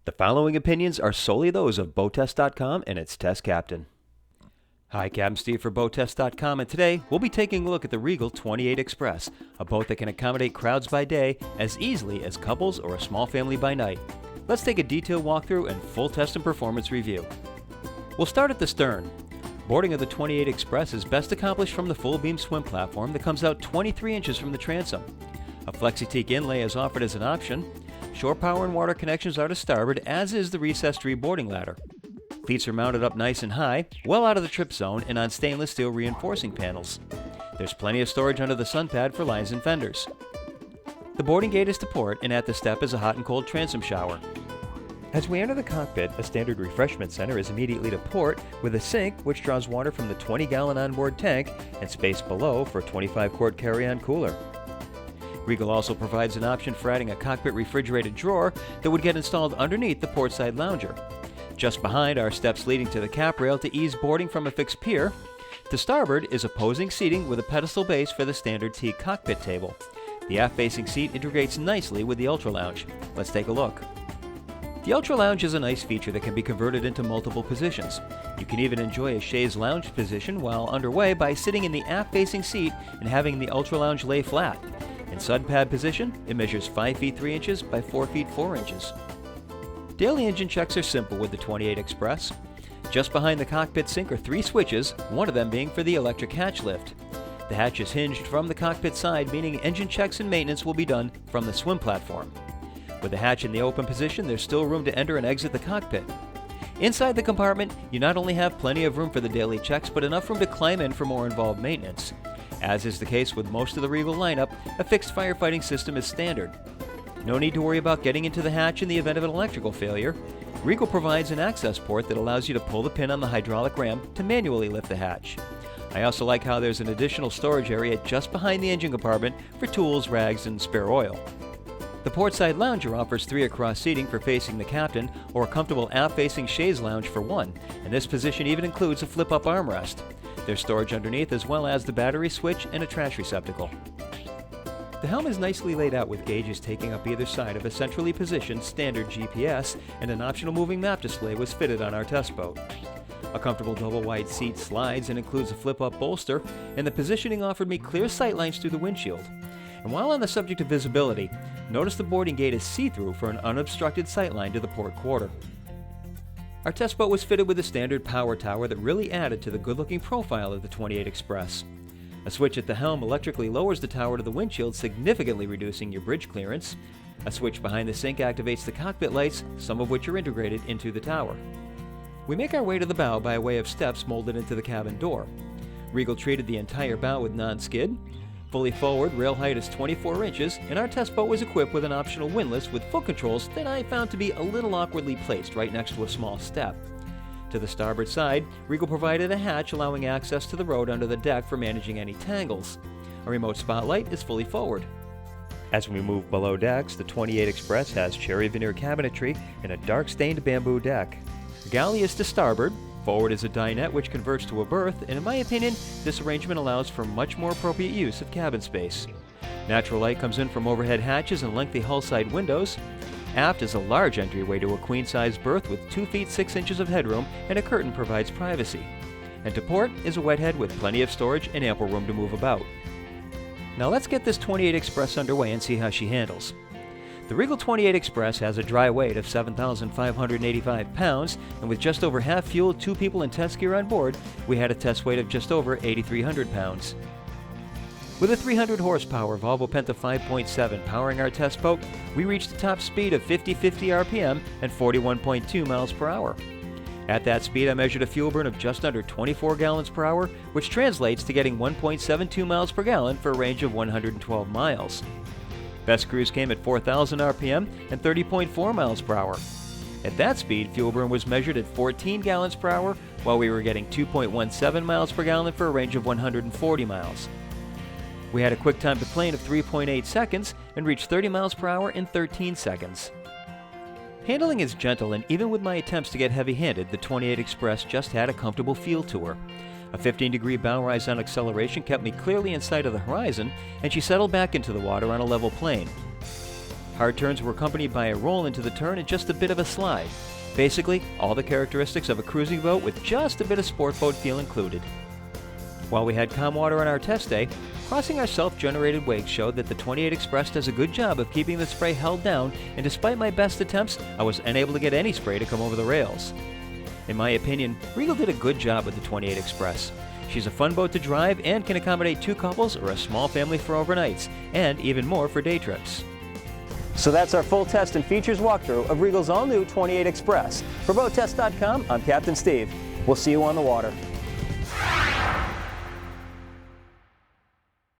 The following opinions are solely those of BoatTEST.com and its test captain. Hi, Captain Steve for BoatTEST.com, and today we'll be taking a look at the Regal 28 Express, a boat that can accommodate crowds by day as easily as couples or a small family by night. Let's take a detailed walkthrough and full test and performance review. We'll start at the stern. Boarding of the 28 Express is best accomplished from the full beam swim platform that comes out 23 inches from the transom. A flexi-teak inlay is offered as an option. Shore power and water connections are to starboard, as is the recessed reboarding ladder. Cleats are mounted up nice and high, well out of the trip zone, and on stainless steel reinforcing panels. There's plenty of storage under the sun pad for lines and fenders. The boarding gate is to port, and at the step is a hot and cold transom shower. As we enter the cockpit, a standard refreshment center is immediately to port, with a sink which draws water from the 20-gallon onboard tank and space below for a 25-quart carry-on cooler. Regal also provides an option for adding a cockpit refrigerated drawer that would get installed underneath the Portside Lounger. Just behind are steps leading to the cap rail to ease boarding from a fixed pier. To starboard is opposing seating with a pedestal base for the standard teak cockpit table. The aft-facing seat integrates nicely with the Ultra Lounge. Let's take a look. The Ultra Lounge is a nice feature that can be converted into multiple positions. You can even enjoy a chaise lounge position while underway by sitting in the aft-facing seat and having the Ultra Lounge lay flat. In sun pad position, it measures 5 feet 3 inches by 4 feet 4 inches. Daily engine checks are simple with the 28 Express. Just behind the cockpit sink are 3 switches, one of them being for the electric hatch lift. The hatch is hinged from the cockpit side, meaning engine checks and maintenance will be done from the swim platform. With the hatch in the open position, there's still room to enter and exit the cockpit. Inside the compartment, you not only have plenty of room for the daily checks, but enough room to climb in for more involved maintenance. As is the case with most of the Regal lineup, a fixed firefighting system is standard. No need to worry about getting into the hatch in the event of an electrical failure. Regal provides an access port that allows you to pull the pin on the hydraulic ram to manually lift the hatch. I also like how there's an additional storage area just behind the engine compartment for tools, rags, and spare oil. The Portside Lounger offers 3 across seating for facing the captain, or a comfortable aft-facing chaise lounge for 1, and this position even includes a flip-up armrest. There's storage underneath as well as the battery switch and a trash receptacle. The helm is nicely laid out with gauges taking up either side of a centrally positioned standard GPS, and an optional moving map display was fitted on our test boat. A comfortable double-wide seat slides and includes a flip-up bolster, and the positioning offered me clear sightlines through the windshield. And while on the subject of visibility, notice the boarding gate is see-through for an unobstructed sightline to the port quarter. Our test boat was fitted with a standard power tower that really added to the good-looking profile of the 28 Express. A switch at the helm electrically lowers the tower to the windshield, significantly reducing your bridge clearance. A switch behind the sink activates the cockpit lights, some of which are integrated into the tower. We make our way to the bow by way of steps molded into the cabin door. Regal treated the entire bow with non-skid. Fully forward, rail height is 24 inches, and our test boat was equipped with an optional windlass with foot controls that I found to be a little awkwardly placed right next to a small step. To the starboard side, Regal provided a hatch allowing access to the road under the deck for managing any tangles. A remote spotlight is fully forward. As we move below decks, the 28 Express has cherry veneer cabinetry and a dark stained bamboo deck. Galley is to starboard. Forward is a dinette which converts to a berth, and in my opinion, this arrangement allows for much more appropriate use of cabin space. Natural light comes in from overhead hatches and lengthy hull-side windows. Aft is a large entryway to a queen-size berth with 2 feet 6 inches of headroom, and a curtain provides privacy. And to port is a wet head with plenty of storage and ample room to move about. Now let's get this 28 Express underway and see how she handles. The Regal 28 Express has a dry weight of 7,585 pounds, and with just over half fuel, 2 people, and test gear on board, we had a test weight of just over 8,300 pounds. With a 300 horsepower Volvo Penta 5.7 powering our test boat, we reached a top speed of 50 RPM and 41.2 miles per hour. At that speed, I measured a fuel burn of just under 24 gallons per hour, which translates to getting 1.72 miles per gallon for a range of 112 miles. Best cruise came at 4,000 RPM and 30.4 miles per hour. At that speed, fuel burn was measured at 14 gallons per hour, while we were getting 2.17 miles per gallon for a range of 140 miles. We had a quick time to plane of 3.8 seconds and reached 30 miles per hour in 13 seconds. Handling is gentle, and even with my attempts to get heavy-handed, the 28 Express just had a comfortable feel to her. A 15-degree bow rise on acceleration kept me clearly in sight of the horizon, and she settled back into the water on a level plane. Hard turns were accompanied by a roll into the turn and just a bit of a slide. Basically, all the characteristics of a cruising boat with just a bit of sport boat feel included. While we had calm water on our test day, crossing our self-generated wake showed that the 28 Express does a good job of keeping the spray held down, and despite my best attempts, I was unable to get any spray to come over the rails. In my opinion, Regal did a good job with the 28 Express. She's a fun boat to drive and can accommodate 2 couples or a small family for overnights, and even more for day trips. So that's our full test and features walkthrough of Regal's all-new 28 Express. For BoatTEST.com, I'm Captain Steve. We'll see you on the water.